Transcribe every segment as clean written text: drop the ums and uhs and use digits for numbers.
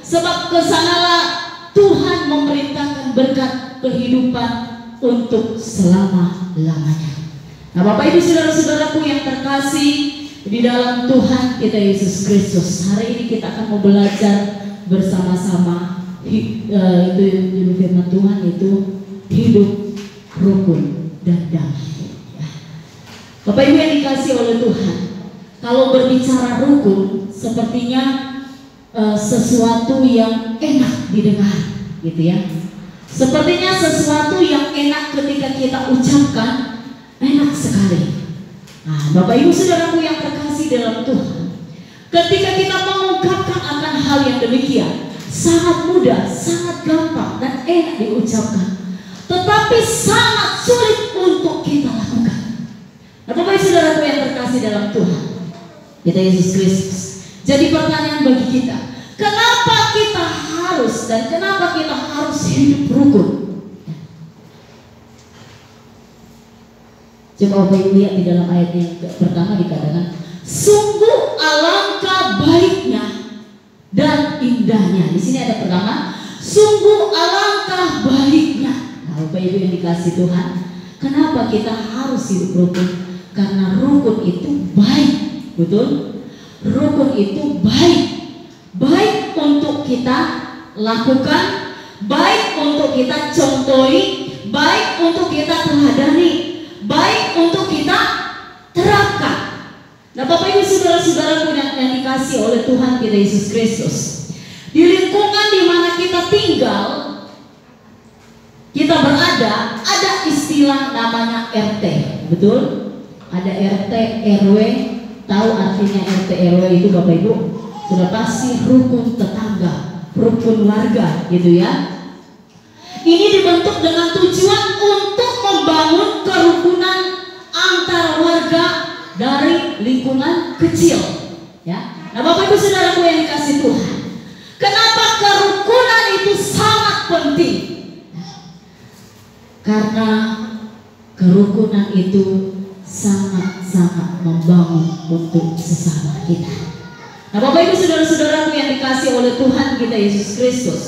Sebab kesanalah Tuhan memerintahkan berkat kehidupan untuk selama-lamanya. Nah, Bapak Ibu saudara-saudaraku yang terkasih di dalam Tuhan kita Yesus Kristus, hari ini kita akan mau belajar bersama-sama itu firman Tuhan itu hidup rukun dan damai. Bapak Ibu yang dikasih oleh Tuhan, kalau berbicara rukun sepertinya sesuatu yang enak didengar, gitu ya. Sepertinya sesuatu yang enak ketika kita ucapkan, enak sekali. Nah, Bapak Ibu saudaraku yang terkasih dalam Tuhan, ketika kita mengungkapkan akan hal yang demikian, sangat mudah, sangat gampang dan enak diucapkan, tetapi sangat sulit untuk kita lakukan. Nah, Bapak Ibu saudaraku yang terkasih dalam Tuhan kita Yesus Kristus, jadi pertanyaan bagi kita, kenapa kita harus dan kenapa kita harus hidup rukun? Coba Bapak Ibu lihat di dalam ayat yang pertama dikatakan, sungguh alangkah baiknya dan indahnya. Di sini ada pertama, sungguh alangkah baiknya. Nah, Bapak Ibu yang dikasih Tuhan, kenapa kita harus hidup rukun? Karena rukun itu baik, betul? Rukun itu baik, baik untuk kita lakukan, baik untuk kita contohi, baik untuk kita teladani, baik untuk kita terapkan. Nah, Bapak Ibu saudara-saudaraku yang dikasih oleh Tuhan kita Yesus Kristus, di lingkungan di mana kita tinggal, kita berada, ada istilah namanya RT, betul? Ada RT, RW, tahu artinya RT, RW itu Bapak Ibu? Sudah pasti rukun tetangga, rukun warga, gitu ya. Ini dibentuk dengan tujuan untuk membangun kerukunan antar warga dari lingkungan kecil, ya. Nah, Bapak Ibu saudaraku yang dikasih Tuhan, kenapa kerukunan itu sangat penting? Karena kerukunan itu sangat-sangat membangun untuk sesama kita. Nah, Bapak Ibu saudara-saudaraku yang dikasih oleh Tuhan kita Yesus Kristus,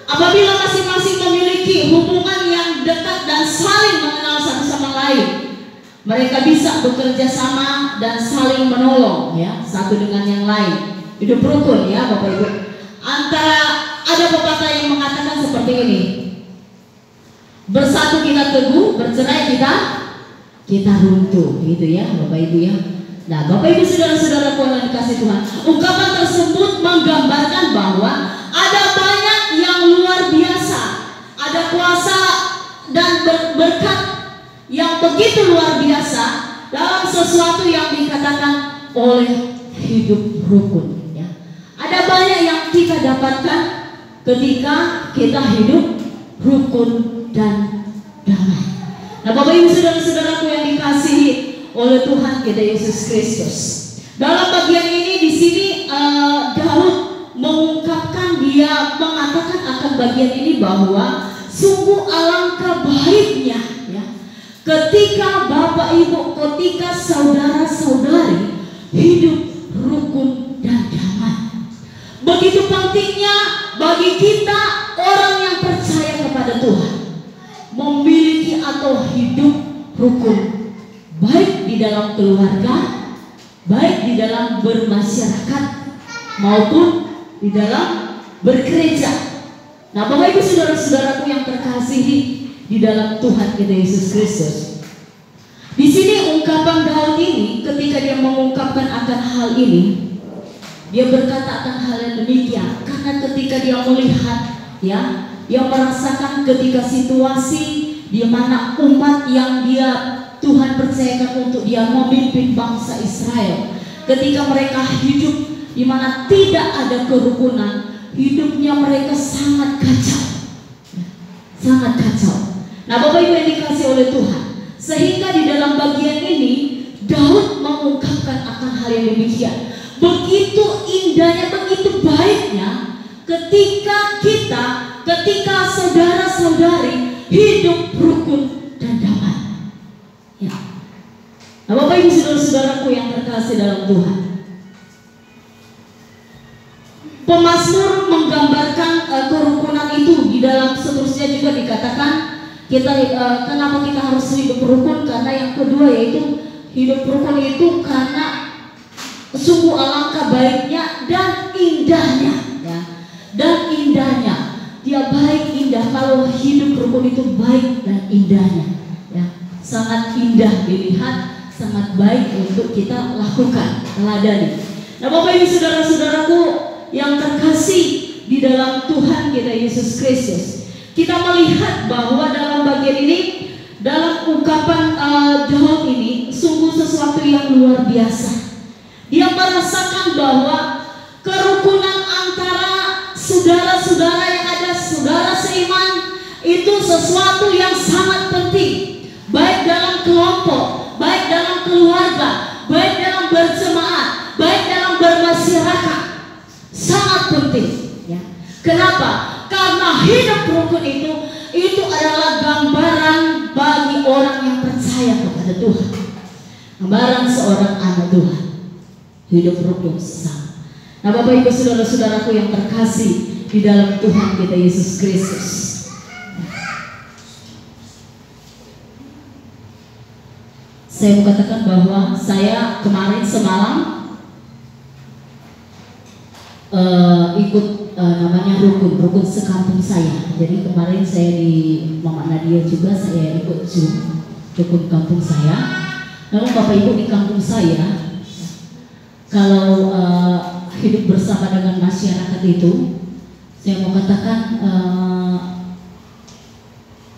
apabila masing-masing memiliki hubungan yang dekat dan saling mengenal satu sama lain, mereka bisa bekerja sama dan saling menolong, ya, satu dengan yang lain. Hidup rukun, ya Bapak Ibu. Ada pepatah yang mengatakan seperti ini, bersatu kita teguh, bercerai kita runtuh, gitu ya Bapak Ibu ya. Nah, Bapak Ibu saudara-saudaraku yang dikasih Tuhan, ungkapan tersebut menggambarkan bahwa ada banyak yang luar biasa, ada kuasa dan berkat yang begitu luar biasa dalam sesuatu yang dikatakan oleh hidup rukun, ya. Ada banyak yang kita dapatkan ketika kita hidup rukun dan damai. Nah, Bapak Ibu saudara-saudaraku yang dikasihi oleh Tuhan kita Yesus Kristus, dalam bagian ini di sini Daud mengungkapkan, dia mengatakan akan bagian ini bahwa sungguh alangkah baiknya, ya, ketika Bapak Ibu, ketika saudara-saudari hidup rukun dan damai. Begitu pentingnya bagi kita orang yang percaya kepada Tuhan memiliki atau hidup rukun, baik di dalam keluarga, baik di dalam bermasyarakat, maupun di dalam bergereja. Nah, Bapak Ibu saudara-saudaraku yang terkasihi di dalam Tuhan kita Yesus Kristus, di sini ungkapan Daud ini ketika dia mengungkapkan akan hal ini, dia berkata akan hal yang demikian karena ketika dia melihat, ya, dia merasakan ketika situasi di mana umat yang Tuhan percayakan untuk dia memimpin bangsa Israel, ketika mereka hidup di mana tidak ada kerukunan, hidupnya mereka sangat kacau, sangat kacau. Nah, Bapak Ibu yang dikasih oleh Tuhan, sehingga di dalam bagian ini Daud mengungkapkan akan hal yang demikian. Begitu indahnya, begitu baiknya ketika saudara-saudari hidup rukun dan damai, ya. Nah, Bapak Ibu saudara-saudaraku yang terkasih dalam Tuhan, Pemazmur menggambarkan kerukunan itu. Di dalam seterusnya juga dikatakan kita kenapa kita harus hidup rukun, karena yang kedua yaitu hidup rukun itu karena sungguh alangkah baiknya dan indahnya, ya. Dan indahnya, dia baik indah. Kalau hidup rukun itu baik dan indahnya, ya. Sangat indah dilihat, sangat baik untuk kita lakukan, teladani. Nah, Bapak Ibu saudara-saudaraku yang terkasih di dalam Tuhan kita Yesus Kristus, kita melihat bahwa dalam bagian ini, dalam ungkapan Daud ini sungguh sesuatu yang luar biasa. Dia merasakan bahwa kerukunan antara saudara-saudara yang ada, saudara seiman, itu sesuatu yang sangat penting, baik dalam kelompok, baik dalam keluarga, baik dalam berjemaat, baik dalam bermasyarakat. Sangat penting, ya. Kenapa? Karena hidup rukun itu adalah gambaran bagi orang yang percaya kepada Tuhan, gambaran seorang anak Tuhan. Hidup rukun sesama. Nah, Bapak Ibu saudara-saudaraku yang terkasih di dalam Tuhan kita Yesus Kristus, saya mau katakan bahwa saya kemarin semalam ikut namanya rukun sekampung saya. Jadi kemarin saya di Mama Nadia juga saya ikut rukun kampung saya. Namun Bapak Ibu, di kampung saya kalau hidup bersama dengan masyarakat itu, saya mau katakan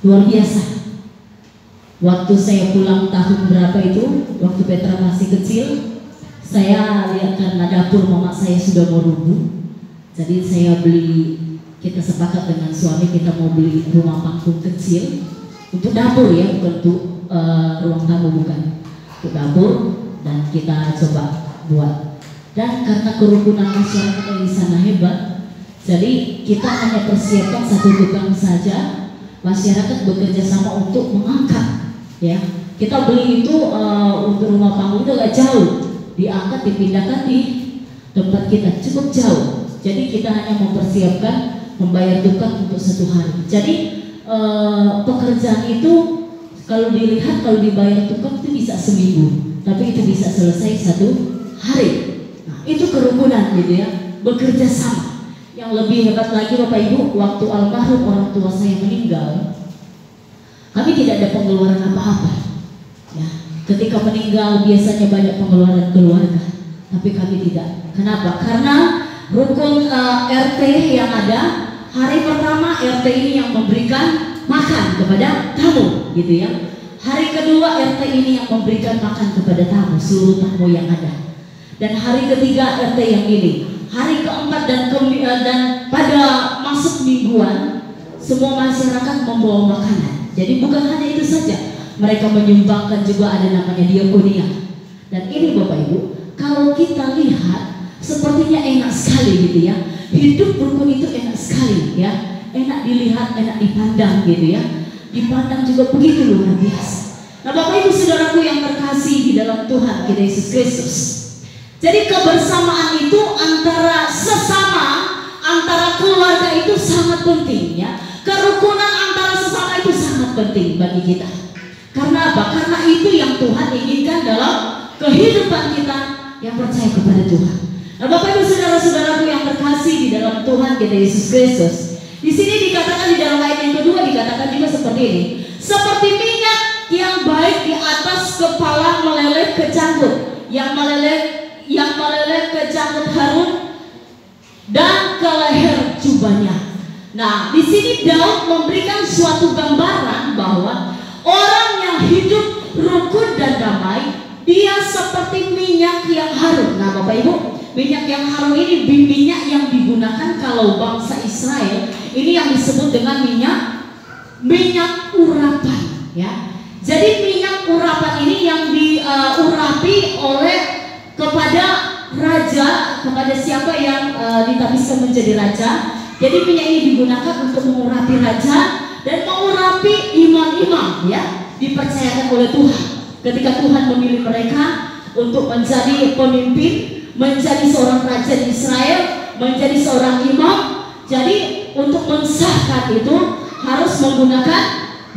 luar biasa. Waktu saya pulang tahun berapa itu, waktu Petra masih kecil, saya lihat karena dapur mama saya sudah mau rubuh. Jadi saya kita sepakat dengan suami, kita mau beli rumah panggung kecil untuk dapur, ya, bukan untuk ruang tamu, bukan, untuk dapur, dan kita coba buat. Dan karena kerukunan masyarakat yang di sana hebat, jadi kita hanya persiapkan satu tukang saja. Masyarakat bekerja sama untuk mengangkat, ya. Kita beli itu untuk rumah panggung itu agak jauh, diangkat dipindahkan di tempat kita cukup jauh. Jadi kita hanya mempersiapkan membayar tukang untuk 1 hari. Jadi pekerjaan itu kalau dilihat, kalau dibayar tukang itu bisa seminggu, tapi itu bisa selesai 1 hari. Nah, itu kerukunan, gitu ya, bekerja sama. Yang lebih hebat lagi Bapak Ibu, waktu almarhum orang tua saya meninggal, kami tidak ada pengeluaran apa-apa, ya. Ketika meninggal biasanya banyak pengeluaran keluarga, tapi kami tidak. Kenapa? Karena rukun RT yang ada, hari pertama RT ini yang memberikan makan kepada tamu, gitu ya. Hari kedua RT ini yang memberikan makan kepada tamu, seluruh tamu yang ada. Dan hari ketiga RT yang ini. Hari keempat dan pada masuk mingguan, semua masyarakat membawa makanan. Jadi bukan hanya itu saja, mereka menyumbangkan juga, ada namanya diakonia. Dan ini Bapak Ibu, kalau kita lihat sepertinya enak sekali, gitu ya. Hidup rukun itu enak sekali, ya. Enak dilihat, enak dipandang, gitu ya. Dipandang juga begitu luar biasa. Nah, Bapak Ibu saudaraku yang terkasih di dalam Tuhan kita Yesus Kristus, jadi kebersamaan itu antara sesama, antara keluarga itu sangat penting, ya. Kerukunan antara sesama itu sangat penting bagi kita. Karena apa? Karena itu yang Tuhan inginkan dalam kehidupan kita yang percaya kepada Tuhan. Nah, Bapak Ibu saudara-saudaraku yang terkasih di dalam Tuhan kita Yesus Kristus, di sini dikatakan, di dalam ayat yang kedua dikatakan juga seperti ini. Seperti minyak yang baik di atas kepala meleleh ke janggut, yang meleleh ke janggut Harun dan ke leher jubahnya. Nah, di sini Daud memberikan suatu gambaran bahwa orang yang hidup rukun dan damai, dia seperti minyak yang harum. Nah, Bapak Ibu, minyak yang harum ini minyak yang digunakan kalau bangsa Israel ini yang disebut dengan minyak urapan, ya. Jadi minyak urapan ini yang diurapi oleh kepada raja, kepada siapa yang ditabiskan menjadi raja. Jadi minyak ini digunakan untuk mengurapi raja dan mengurapi imam-imam, ya, dipercayakan oleh Tuhan. Ketika Tuhan memilih mereka untuk menjadi pemimpin, menjadi seorang raja di Israel, menjadi seorang imam. Jadi untuk mensahkan itu harus menggunakan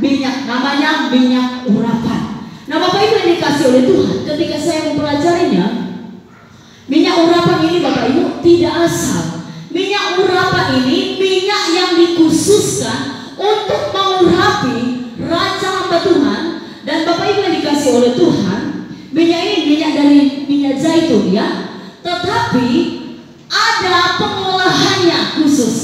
minyak, namanya minyak urapan. Nah Bapak Ibu yang dikasih oleh Tuhan, ketika saya mempelajarinya, minyak urapan ini Bapak Ibu tidak asal. Minyak urapan ini minyak yang dikhususkan untuk mengurapi raja hamba Tuhan. Dan Bapak Ibu yang dikasih oleh Tuhan, minyak ini minyak dari minyak zaitun ya, tetapi ada pengolahannya khusus.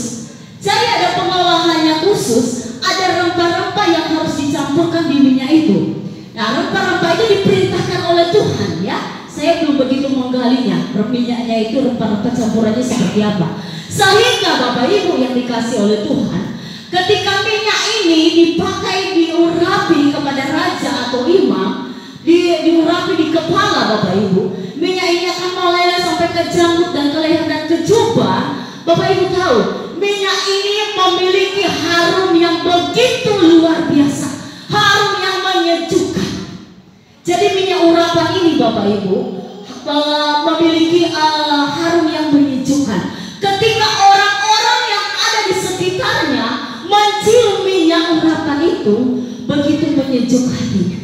Jadi ada pengolahannya khusus, ada rempah-rempah yang harus dicampurkan di minyak itu. Nah rempah-rempah itu diperintahkan oleh Tuhan ya. Saya belum begitu menggalinya, minyaknya itu rempah-rempah campurannya seperti apa. Sehingga Bapak Ibu yang dikasih oleh Tuhan, ketika minyak ini dipakai diurapi kepada raja atau imam, diurapi di kepala Bapak Ibu, minyak ini akan meleleh sampai ke janggut dan ke leher dan ke jubah. Bapak Ibu tahu, minyak ini memiliki harum yang begitu luar biasa, harum yang menyejukkan. Jadi minyak urapan ini Bapak Ibu memiliki harum yang menyejukkan. Ketika orang-orang yang ada di sekitarnya mencium minyak urapan itu, begitu menyejuk hatinya,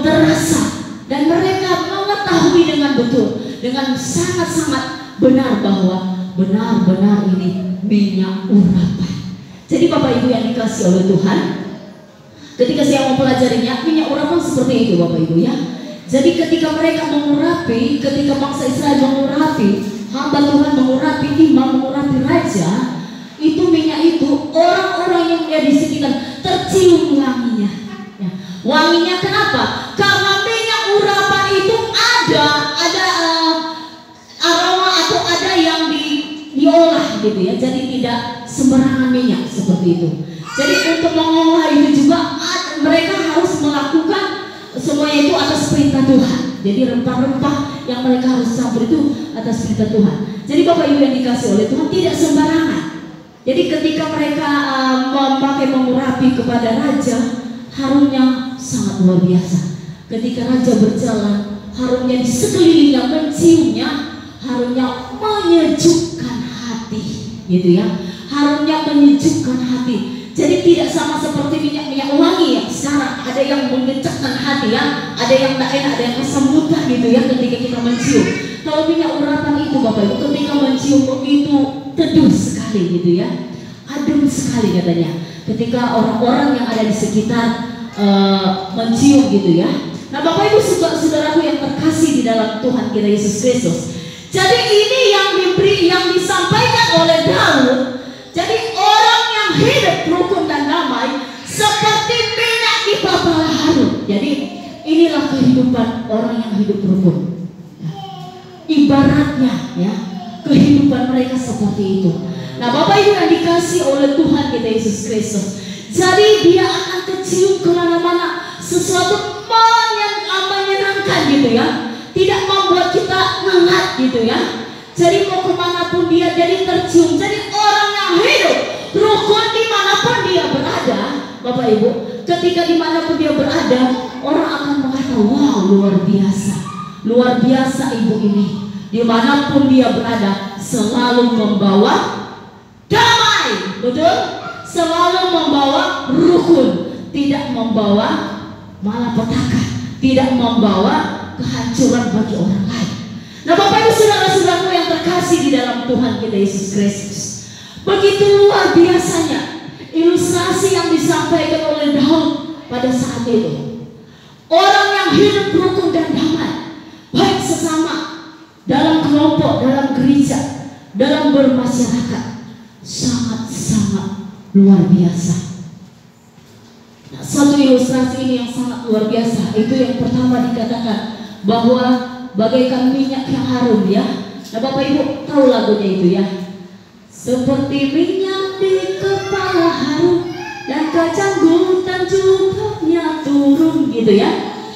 terasa, dan mereka mengetahui dengan betul, dengan sangat-sangat benar bahwa benar-benar ini minyak urapan. Jadi Bapak Ibu yang dikasih oleh Tuhan, ketika saya mempelajarinya, minyak urapan seperti itu Bapak Ibu ya. Jadi ketika mereka mengurapi, ketika bangsa Israel mengurapi, hamba Tuhan mengurapi, imam mengurapi raja, itu minyak itu orang-orang yang ada di sekitar tercium wanginya ya. Wanginya kenapa? Karena minyak urapan itu ada aroma atau ada yang diolah gitu ya. Jadi tidak sembarangan minyak seperti itu. Jadi untuk mengolah itu juga mereka harus melakukan semuanya itu atas perintah Tuhan. Jadi rempah-rempah yang mereka harus campur itu atas perintah Tuhan. Jadi Bapak Ibu yang dikasih oleh Tuhan, tidak sembarangan. Jadi ketika mereka memakai mengurapi kepada raja, harumnya sangat luar biasa. Ketika raja berjalan, harumnya di sekelilingnya menciumnya, harumnya menyejukkan hati, gitu ya. Harumnya menyejukkan hati. Jadi tidak sama seperti minyak wangi ya. Sekarang ada yang mengecekkan hati ya, ada yang tak enak, ada yang asam muntah gitu ya ketika kita mencium. Kalau minyak urapan itu Bapak Ibu ketika mencium begitu teduh sekali gitu ya, adem sekali katanya. Ketika orang-orang yang ada di sekitar mencium gitu ya. Nah Bapak Ibu saudaraku yang terkasih di dalam Tuhan kita Yesus Kristus. Jadi ini yang disampaikan oleh Daud. Jadi orang yang hidup rukun dan damai seperti minyak di bawah harum. Jadi inilah kehidupan orang yang hidup rukun. Ibaratnya ya, kehidupan mereka seperti itu. Nah Bapak Ibu yang dikasih oleh Tuhan kita Yesus Kristus, jadi dia akan kecium kemana-mana, sesuatu menyenangkan gitu ya, tidak membuat kita ngengat gitu ya. Jadi mau kemanapun dia jadi tercium. Jadi orang yang hidup rukun dimanapun dia berada, Bapak Ibu, ketika dimanapun dia berada, orang akan mengatakan, wow luar biasa ibu ini. Dimanapun dia berada selalu membawa damai, betul? Selalu membawa rukun, tidak membawa malapetaka, tidak membawa kehancuran bagi orang lain. Nah Bapak Ibu saudara-saudaraku yang terkasih di dalam Tuhan kita Yesus Kristus, begitu luar biasanya ilustrasi yang disampaikan oleh Daud pada saat itu. Orang yang hidup rukun dan damai, baik sesama, dalam kelompok, dalam gereja, dalam bermasyarakat, sangat-sangat luar biasa. Nah, satu ilustrasi ini yang sangat luar biasa, itu yang pertama dikatakan bahwa bagaikan minyak yang harum ya. Nah Bapak Ibu tahu lagunya itu ya. Seperti minyak di kepala harum dan kejanggutan jubahnya turun gitu ya.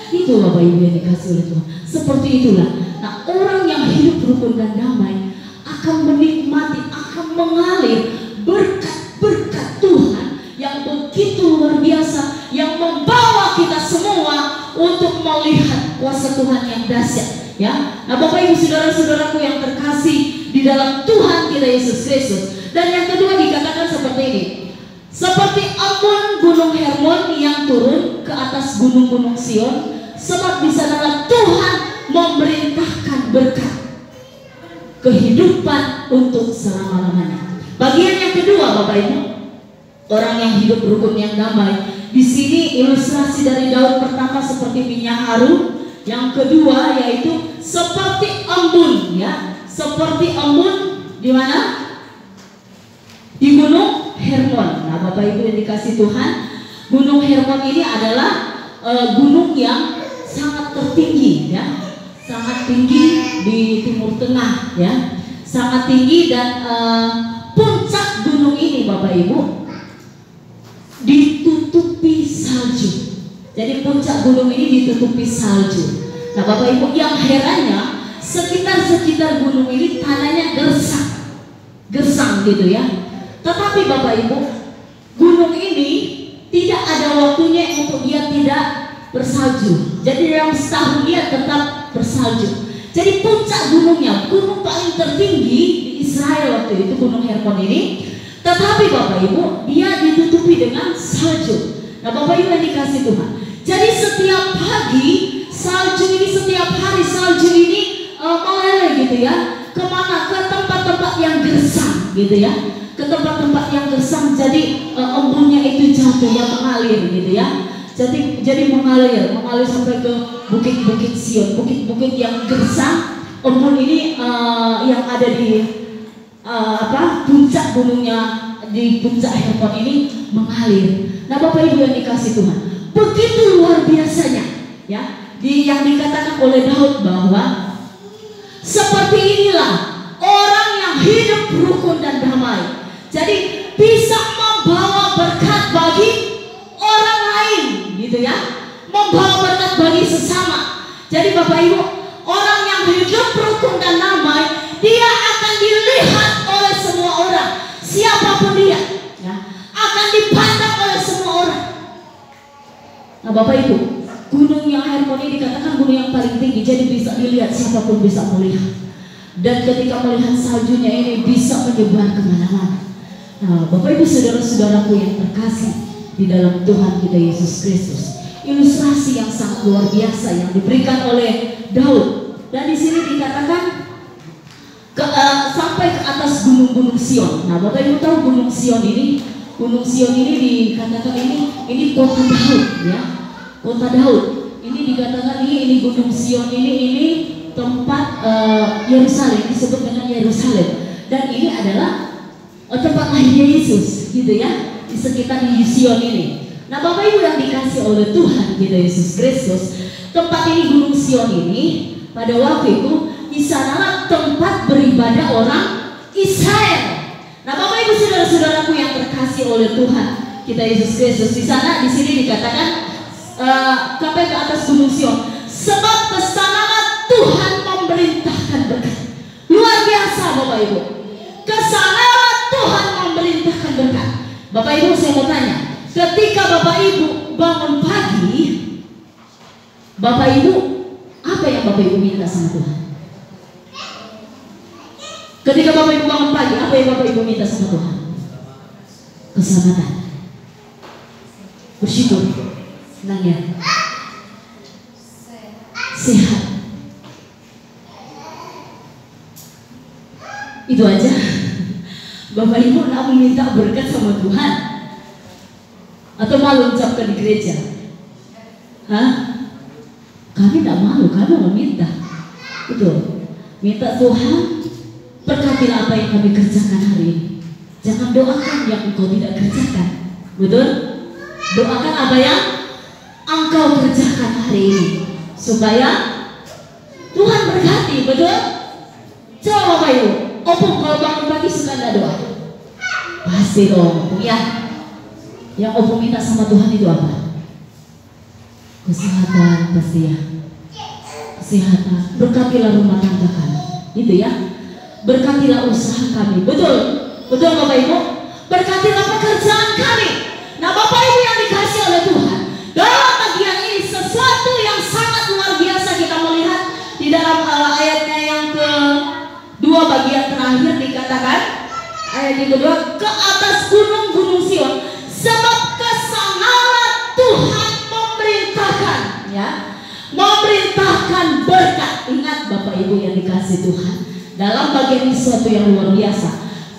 Itu Bapak Ibu yang dikasih oleh Tuhan. Seperti itulah. Nah orang yang hidup rukun dan damai akan menikmati, akan mengalir berkat-berkat Tuhan yang begitu luar biasa, yang membawa kita semua untuk melihat kuasa Tuhan yang dahsyat. Ya, nah Bapak Ibu saudara-saudaraku yang terkasih di di dalam Tuhan kita Yesus Kristus. Dan yang kedua dikatakan seperti ini, seperti embun gunung Hermon yang turun ke atas gunung-gunung Sion, sebab di sanalah Tuhan memerintahkan berkat kehidupan untuk selama-lamanya. Bagian yang kedua, Bapak Ibu, orang yang hidup rukun yang damai. Di sini ilustrasi dari Daud pertama seperti minyak harum, yang kedua yaitu seperti embun, ya, seperti embun di mana? Di gunung Hermon. Nah, Bapak Ibu yang dikasih Tuhan, gunung Hermon ini adalah gunung yang sangat tertinggi, ya, sangat tinggi di Timur Tengah, ya, sangat tinggi. Dan puncak gunung ini, Bapak Ibu, ditutupi salju. Jadi puncak gunung ini ditutupi salju. Nah, Bapak Ibu, yang herannya sekitar gunung ini tanahnya gersang gitu ya. Tetapi Bapak Ibu, gunung ini tidak ada waktunya untuk dia tidak bersalju. Jadi dalam setahun dia tetap bersalju. Jadi puncak gunungnya, gunung paling tertinggi di Israel waktu itu, gunung Hermon ini. Tetapi Bapak Ibu, dia ditutupi dengan salju. Nah, Bapak Ibu yang dikasih Tuhan, jadi setiap pagi salju ini, setiap hari salju ini meleleh gitu ya. Kemana? Ke tempat-tempat yang gersang gitu ya, ke tempat-tempat yang gersang. Jadi embunnya itu jatuh, yang mengalir gitu ya. Jadi mengalir sampai ke bukit-bukit Sion, bukit-bukit yang gersang. Embun ini yang ada di puncak gunungnya, di puncak Hermon ini mengalir. Nah, Bapak Ibu yang dikasih Tuhan, begitu luar biasanya, ya, yang dikatakan oleh Daud bahwa seperti inilah orang yang hidup rukun dan damai. Jadi bisa membawa berkat bagi orang lain, gitu ya, membawa berkat bagi sesama. Jadi Bapak Ibu, orang yang hidup rukun dan damai, dia akan dilihat oleh semua orang, siapapun dia, ya, akan dipandang oleh semua orang. Nah, Bapak Ibu, gunung yang Hermon ini dikatakan gunung yang paling tinggi, jadi bisa dilihat, siapapun bisa melihat. Dan ketika melihat saljunya ini bisa menyebar kemana-mana. Nah, Bapak Ibu saudara-saudaraku yang terkasih di dalam Tuhan kita Yesus Kristus, ilustrasi yang sangat luar biasa yang diberikan oleh Daud. Dan di sini dikatakan sampai ke atas gunung-gunung Sion. Nah, Bapak Ibu tahu gunung Sion ini dikatakan ini kota Daud, ya, kota Daud. Ini dikatakan ini gunung Sion ini tempat Yerusalem, disebut dengan Yerusalem. Dan ini adalah tempat lahirnya Yesus, gitu ya, di sekitar Sion ini. Nah, Bapak Ibu yang dikasih oleh Tuhan kita Yesus Kristus, tempat ini gunung Sion ini pada waktu itu di sanalah tempat beribadah orang Israel. Nah, Bapak Ibu saudara-saudaraku yang terkasih oleh Tuhan kita Yesus Kristus, di sini dikatakan sampai ke atas gunung Sion, sebab kesanalah Tuhan memerintahkan berkat. Luar biasa Bapak Ibu, kesanalah Tuhan memerintahkan berkat. Bapak Ibu, saya mau tanya, ketika Bapak Ibu bangun pagi, Bapak Ibu, apa yang Bapak Ibu minta sama Tuhan? Ketika Bapak Ibu bangun pagi, apa yang Bapak Ibu minta sama Tuhan? Keselamatan, bersyukur, senang ya, sehat. Itu aja. Bapak Ibu nak meminta berkat sama Tuhan atau malu ucapkan di gereja? Hah? Kami tidak malu, kami meminta. Betul. Minta Tuhan, berkatilah apa yang kami kerjakan hari ini. Jangan doakan yang engkau tidak kerjakan. Betul? Doakan apa yang engkau kerjakan hari ini, supaya Tuhan berkati. Betul? Coba Bapak Ibu, opung kalau bangun pagi suka ada doa? Pasti dong, ya. Yang opung minta sama Tuhan itu apa? Kesehatan pasti ya. Kesehatan. Berkatilah rumah tangga kami, gitu ya. Berkatilah usaha kami. Betul, betul Bapak Ibu. Berkatilah pekerjaan kami. Nah, Bapak Ibu yang dikasih oleh Tuhan, dalam bagian ini sesuatu yang sangat luar biasa kita melihat di dalam ayatnya yang kedua bagian terakhir yang kedua, ke atas gunung-gunung Sion, sebab kesanalah Tuhan memerintahkan, ya, memerintahkan berkat. Ingat Bapak Ibu yang dikasih Tuhan, dalam bagian ini sesuatu yang luar biasa.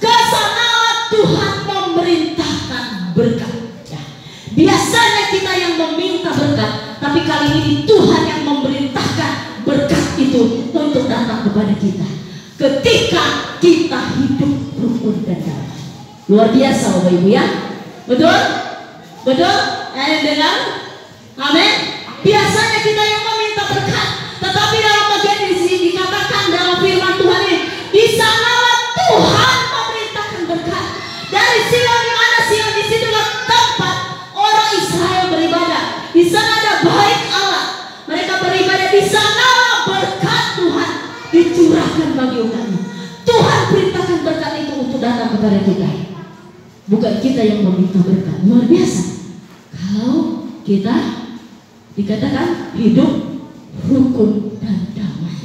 Kesanalah Tuhan memerintahkan berkat. Ya. Biasanya kita yang meminta berkat, tapi kali ini Tuhan yang memerintahkan berkat itu untuk datang kepada kita. Ketika kita hidup rukun dan damai. Luar biasa Bapak Ibu ya. Betul? Betul? Dengar? Amin. Biasanya kita yang meminta berkat, tetapi dalam bagian di sini dikatakan dalam firman Tuhan ini, di sanalah Tuhan memerintahkan berkat. Dari Sion, di mana Sion? Di situlah tempat orang Israel beribadah. Di sana ada bait Allah. Mereka beribadah. Di sanalah berkat Tuhan dicurahkan bagi umatnya. Tuhan perintahkan berkat itu untuk datang kepada kita. Bukan kita yang meminta berkat. Luar biasa. Kalau kita dikatakan hidup rukun dan damai.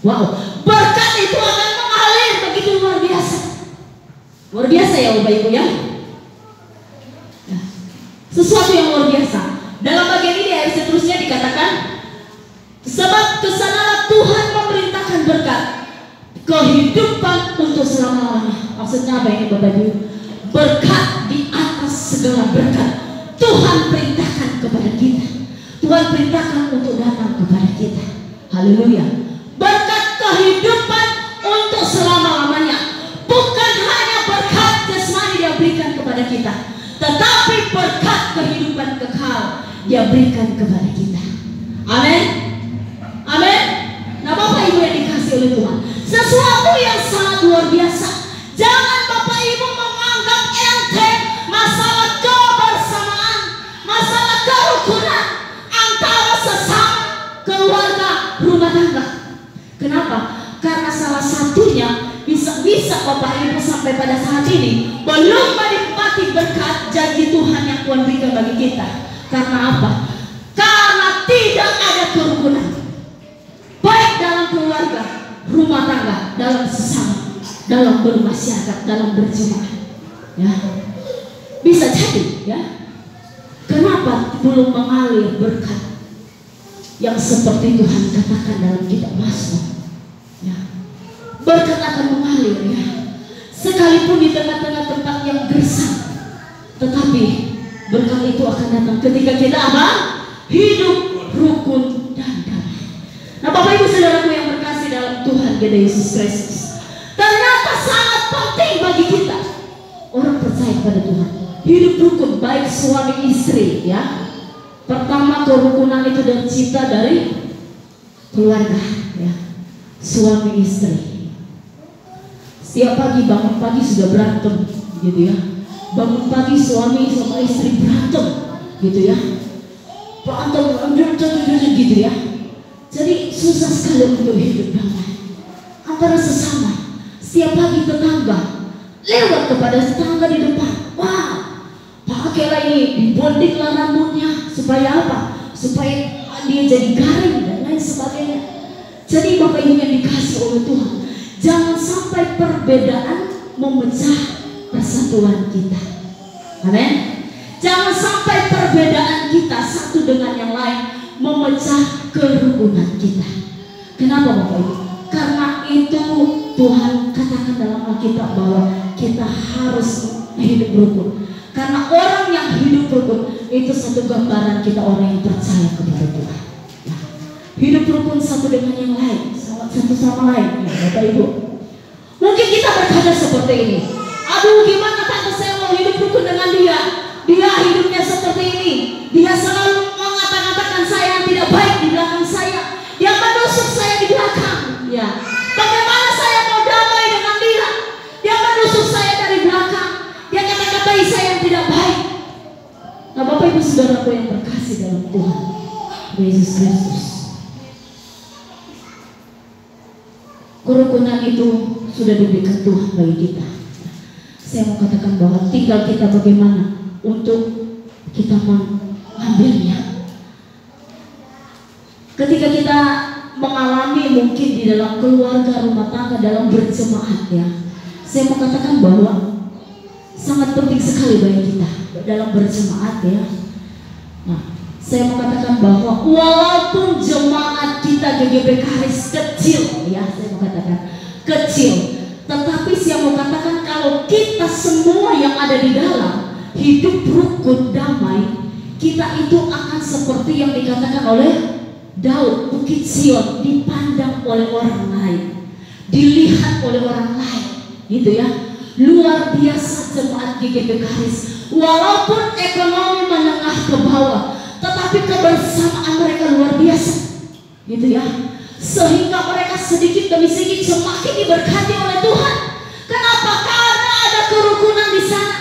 Wow, berkat itu akan mengalir begitu luar biasa. Luar biasa ya Bapak Ibu ya. Sesuatu yang luar biasa. Dalam bagian ini ayat seterusnya dikatakan, sebab kesanalah Tuhan memerintahkan berkat, kehidupan untuk selama-lamanya. Maksudnya apa ini Bapak Ibu? Berkat di atas segala berkat Tuhan perintahkan kepada kita. Tuhan perintahkan untuk datang kepada kita. Haleluya. Berkat kehidupan untuk selama-lamanya. Bukan hanya berkat jasmani dia berikan kepada kita, tetapi berkat kehidupan kekal dia berikan kepada kita. Amin. Amin. Nah Bapak Ibu yang dikasih oleh Tuhan, sesuatu yang sangat luar biasa. Jangan Bapak Ibu menganggap enteng masalah kebersamaan, masalah kerukunan antara sesama keluarga rumah tangga. Kenapa? Karena salah satunya bisa Bapak Ibu sampai pada saat ini belum menikmati berkat janji Tuhan yang Tuhan berikan bagi kita. Karena apa? Karena tidak ada kerukunan, baik dalam keluarga, rumah tangga, dalam sesama, dalam bermasyarakat, dalam berjemaah. Ya, bisa jadi ya. Kenapa belum mengalir berkat yang seperti Tuhan katakan dalam kitab Mazmur? Ya, berkat akan mengalir ya, sekalipun di tengah-tengah tempat yang gersang, tetapi berkat itu akan datang ketika kita apa? Hidup rukun dan damai. Nah Bapak Ibu Saudaraku yang berkasih dalam Tuhan kita Yesus Kristus, ternyata sangat penting bagi kita orang percaya pada Tuhan hidup rukun, baik suami istri ya. Pertama, kerukunan itu dan cipta dari keluarga ya, suami istri. Setiap pagi bangun pagi sudah berantem gitu ya. Bangun pagi suami sama istri berantem gitu ya. Berantem gitu ya. Jadi susah sekali untuk hidup damai antara sesama. Setiap pagi tetangga lewat kepada tetangga di depan, wah, pakailah ini, dibondinglah rambutnya supaya apa? Supaya dia jadi garing dan lain sebagainya. Jadi Bapak Ibu yang dikasih oleh Tuhan, jangan sampai perbedaan memecah persatuan kita. Amin. Jangan sampai perbedaan kita satu dengan yang lain memecah kerukunan kita. Kenapa Bapak Ibu? Karena itu Tuhan katakan dalam Alkitab bahwa kita harus hidup rukun. Karena orang yang hidup rukun itu satu gambaran kita orang yang percaya kepada Tuhan. Nah, hidup rukun satu dengan yang lain, satu sama lain ya, Bapak Ibu. Mungkin kita berkata seperti ini, aduh gimana tante saya mau hidup rukun dengan dia. Dia hidupnya seperti ini. Dia selalu mengatakan saya yang tidak baik di belakang saya. Dia menusuk saya di belakang. Ya, bagaimana saya mau damai dengan dia? Dia menusuk saya dari belakang. Dia kata-katai saya yang tidak baik. Nah Bapak Ibu Saudaraku yang berkasih dalam Tuhan Yesus Kristus, kerukunan itu sudah diberikan Tuhan bagi kita. Saya mau katakan bahwa tinggal kita bagaimana untuk kita mengambilnya. Ketika kita mengalami mungkin di dalam keluarga, rumah tangga, dalam berjemaat ya, saya mau katakan bahwa sangat penting sekali bagi kita dalam berjemaat ya. Nah, saya mau katakan bahwa walaupun jemaat kita GGP Karis kecil ya, saya mau katakan kecil, tetapi saya mau katakan kalau kita semua yang ada di dalam hidup rukun damai, kita itu akan seperti yang dikatakan oleh Daud, Bukit Sion dipandang oleh orang lain, dilihat oleh orang lain, gitu ya. Luar biasa jemaat GGP Karis, walaupun ekonomi menengah ke bawah, tetapi kebersamaan mereka luar biasa, gitu ya. Sehingga mereka sedikit demi sedikit semakin diberkati oleh Tuhan. Kenapa? Karena ada kerukunan di sana.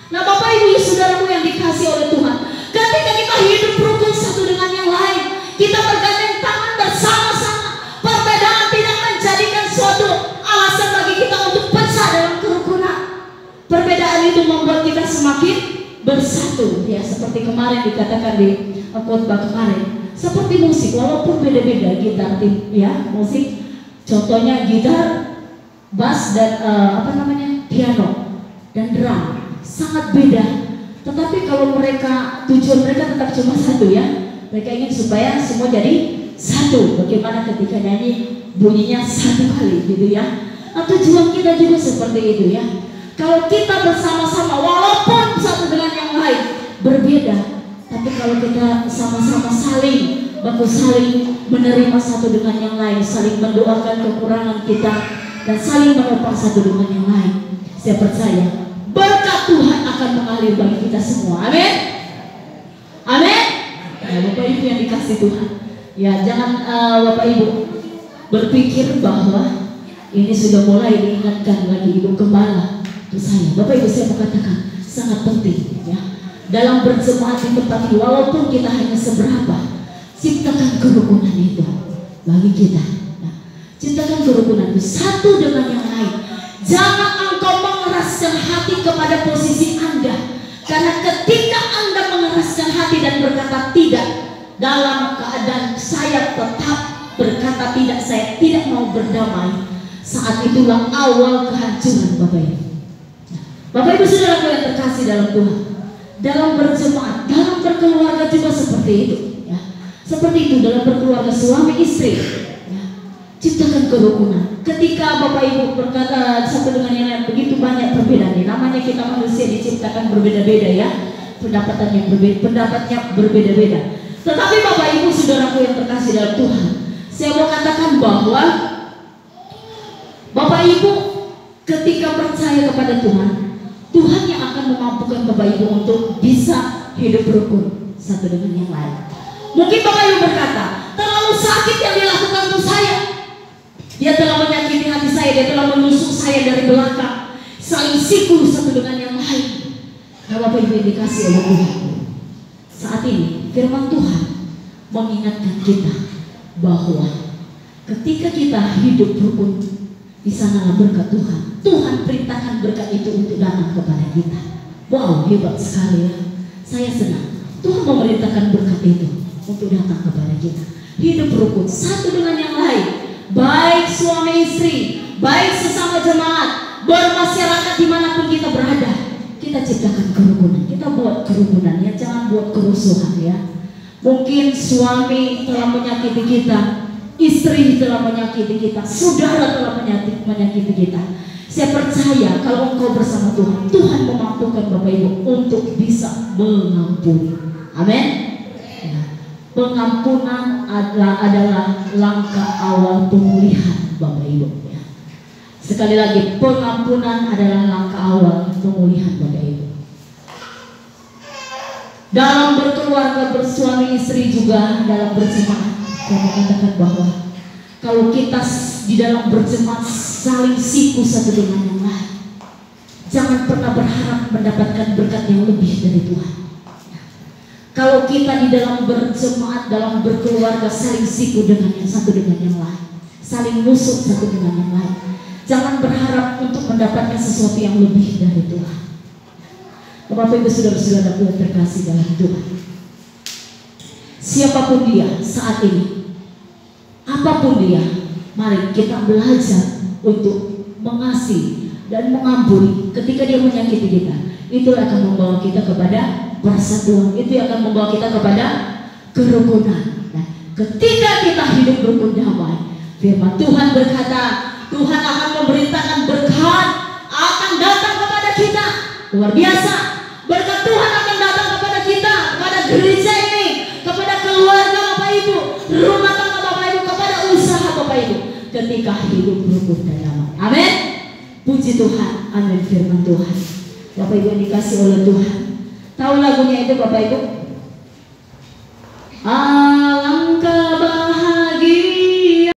Nah, Bapak Ibu saudaraku yang dikasih oleh Tuhan, ketika kita hidup rukun satu dengan yang lain, kita bergandeng tangan bersama-sama, perbedaan tidak menjadikan suatu alasan bagi kita untuk pecah dalam kerukunan. Perbedaan itu membuat kita semakin bersatu ya, seperti kemarin dikatakan di khotbah kemarin. Seperti musik, walaupun beda-beda gitar ya, musik contohnya gitar, bass dan piano dan drum sangat beda. Tetapi kalau mereka, tujuan mereka tetap cuma satu ya. Mereka ingin supaya semua jadi satu. Bagaimana ketika nyanyi bunyinya satu kali gitu ya. Nah, tujuan kita juga seperti itu ya. Kalau kita bersama-sama walaupun satu dengan yang lain berbeda, tapi kalau kita sama-sama saling menerima satu dengan yang lain, saling mendoakan kekurangan kita dan saling menopang satu dengan yang lain, saya percaya berkat Tuhan akan mengalir bagi kita semua. Amin. Amin. Ya, Bapak Ibu yang dikasih Tuhan, ya jangan Bapak Ibu berpikir bahwa ini sudah mulai diingatkan lagi Ibu Gembala. Itu saya, Bapak Ibu, saya mau katakan sangat penting ya dalam berjemaat di tempat ini. Walaupun kita hanya seberapa, ciptakan kerukunan itu bagi kita ya. Ciptakan kerukunan itu satu dengan yang lain. Jangan engkau mengeraskan hati kepada posisi Anda, karena ketika Anda mengeraskan hati dan berkata tidak, dalam keadaan saya tetap berkata tidak, saya tidak mau berdamai, saat itulah awal kehancuran Bapak Ibu. Bapak Ibu saudaraku yang terkasih dalam Tuhan, dalam berjemaat, dalam berkeluarga juga seperti itu ya. Seperti itu dalam berkeluarga suami istri ya. Ciptakan kerukunan. Ketika Bapak Ibu berkata satu dengan yang lain, begitu banyak perbedaannya. Namanya kita manusia diciptakan berbeda-beda ya. Pendapatnya berbeda-beda. Tetapi Bapak Ibu saudaraku yang terkasih dalam Tuhan, saya mau katakan bahwa Bapak Ibu ketika percaya kepada Tuhan, Tuhan yang akan memampukan Bapak Ibu untuk bisa hidup rukun satu dengan yang lain. Mungkin Bapak Ibu berkata, terlalu sakit yang dilakukan untuk saya. Dia telah menyakiti hati saya, dia telah menusuk saya dari belakang, saling sikul satu dengan yang lain. Nah, Bapak Ibu yang dikasih oleh Tuhan, saat ini firman Tuhan mengingatkan kita bahwa ketika kita hidup rukun, di sanalah berkat Tuhan. Tuhan perintahkan berkat itu untuk datang kepada kita. Wow, hebat sekali ya. Saya senang Tuhan memerintahkan berkat itu untuk datang kepada kita. Hidup rukun satu dengan yang lain, baik suami istri, baik sesama jemaat, bermasyarakat dimanapun kita berada. Kita ciptakan kerukunan, kita buat kerukunan ya, jangan buat kerusuhan ya. Mungkin suami telah menyakiti kita, istri telah menyakiti kita, saudara telah menyakiti kita. Saya percaya kalau engkau bersama Tuhan, Tuhan memampukan Bapak Ibu untuk bisa mengampuni. Amin. Ya. Pengampunan adalah langkah awal pemulihan Bapak Ibu. Ya. Sekali lagi, pengampunan adalah langkah awal pemulihan Bapak Ibu. Dalam berkeluarga, bersuami istri juga dalam berjemaat, saya mengatakan bahwa kalau kita di dalam berjemaat saling siku satu dengan yang lain, jangan pernah berharap mendapatkan berkat yang lebih dari Tuhan. Kalau kita di dalam berjemaat, dalam berkeluarga saling siku dengan yang satu dengan yang lain, saling nusuk satu dengan yang lain, jangan berharap untuk mendapatkan sesuatu yang lebih dari Tuhan. Bapak Ibu saudara-saudara yang terkasih dalam Tuhan, siapapun dia saat ini, apapun dia, mari kita belajar untuk mengasihi dan mengampuni ketika dia menyakiti kita, itu akan membawa kita kepada persatuan, itu akan membawa kita kepada kerukunan. Nah, ketika kita hidup rukun damai, firman Tuhan berkata, Tuhan akan memerintahkan berkat akan datang kepada kita. Luar biasa, berkat Tuhan akan datang kepada kita, kepada gereja ini, kepada keluarga Bapak Ibu, rumah tangga Bapak Ibu, kepada usaha Bapak Ibu, ketika hidup rukun dan damai. Amin. Puji Tuhan, amin. Firman Tuhan, Bapak Ibu yang dikasih oleh Tuhan, tahu lagunya itu Bapak Ibu?